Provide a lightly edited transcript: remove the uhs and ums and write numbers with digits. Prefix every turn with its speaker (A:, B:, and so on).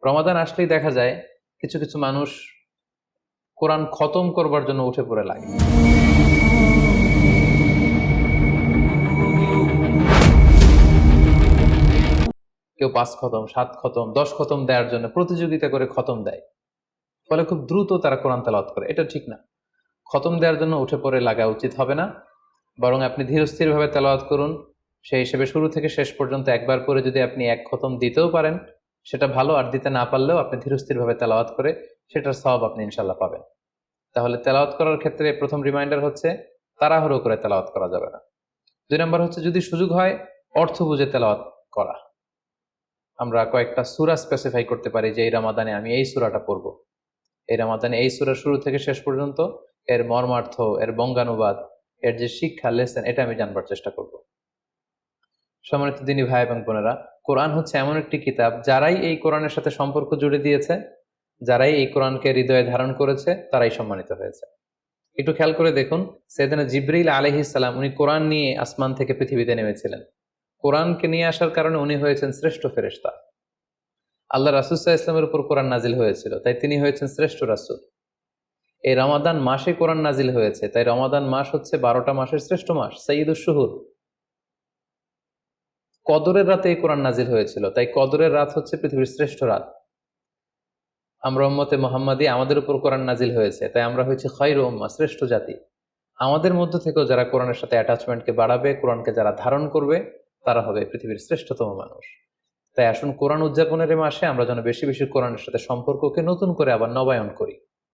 A: রমাদান আসলেই দেখা যায় কিছু কিছু মানুষ কোরআন খতম করবার জন্য উঠে পড়ে লাগে। কেউ ৫ খতম, ৭ খতম, ১০ খতম দেওয়ার জন্য প্রতিযোগিতা করে খতম দেয়। ফলে খুব দ্রুত তারা কোরআন তেলাওয়াত করে। এটা ঠিক না। খতম দেওয়ার জন্য উঠে পড়ে লাগা উচিত হবে না। বরং আপনি ধীরস্থিরভাবে তেলাওয়াত করুন। সেই হিসেবে শুরু থেকে শেষ পর্যন্ত একবার করে যদি আপনি ১ খতম দিতেও পারেন সেটা ভালো, আর দিতে না পারলেও আপনি ধীরস্থিরভাবে তেলাওয়াত করে সেটার সওয়াব আপনি ইনশাআল্লাহ পাবেন। তাহলে তেলাওয়াত করার ক্ষেত্রে প্রথম রিমাইন্ডার হচ্ছে তাড়াহুড়ো করে তেলাওয়াত করা যাবে না। ২ নাম্বার হচ্ছে যদি সুযোগ হয় অর্থ বুঝে তেলাওয়াত করা। আমরা কয়েকটা সূরা স্পেসিফাই করতে পারি যে এই রমাদানে আমি এই সূরাটা পড়ব। এই রমাদানে এই সূরার শুরু থেকে শেষ পর্যন্ত এর মর্মার্থ, এর বঙ্গানুবাদ, এর যে শিক্ষা লেসন এটা আমি জানবার চেষ্টা করব। সম্মানিত দিনী ভাই এবং বোনেরা, কোরআন হচ্ছে এমন একটি কিতাব যারাই এই কোরআনের সাথে সম্পর্ক জুড়ে দিয়েছে, যারাই এই কোরআনকে হৃদয়ে ধারণ করেছে তারাই সম্মানিত হয়েছে। একটু খেয়াল করে দেখুন, সাইয়েদনা জিবরিল আলাইহিস সালাম উনি কোরআন নিয়ে আসমান থেকে পৃথিবীতে নেমেছিলেন। কোরআনকে নিয়ে আসার কারণে উনি হয়েছেন শ্রেষ্ঠ ফেরেশতা। আল্লাহ রাসূল সাল্লাল্লাহু আলাইহি ওয়াসাল্লামের উপর কোরআন নাজিল হয়েছিল, তাই তিনি হয়েছেন শ্রেষ্ঠ রাসূল। এই রমাদান মাসে কোরআন নাজিল হয়েছে, তাই রমাদান মাস হচ্ছে ১২টা মাসের শ্রেষ্ঠ মাস, সাইয়্যিদুশ শুহুর। কদরের রাতে এই কোরআন নাজিল হয়েছিল, তাই কদরের রাত হচ্ছে পৃথিবীর শ্রেষ্ঠ রাত। আমরা উম্মতে মুহাম্মাদী, আমাদের উপর কোরআন নাজিল হয়েছে, তাই আমরা হয়েছি খায়রু উম্মাহ, শ্রেষ্ঠ জাতি। আমাদের মধ্য থেকেও যারা কোরআনের সাথে অ্যাটাচমেন্টকে বাড়াবে, কোরআনকে যারা ধারণ করবে, তারা হবে পৃথিবীর শ্রেষ্ঠতম মানুষ। তাই আসুন কোরআন উদযাপনের এই মাসে আমরা যেন বেশি বেশি কোরআনের সাথে সম্পর্ককে নতুন করে আবার নবায়ন করি।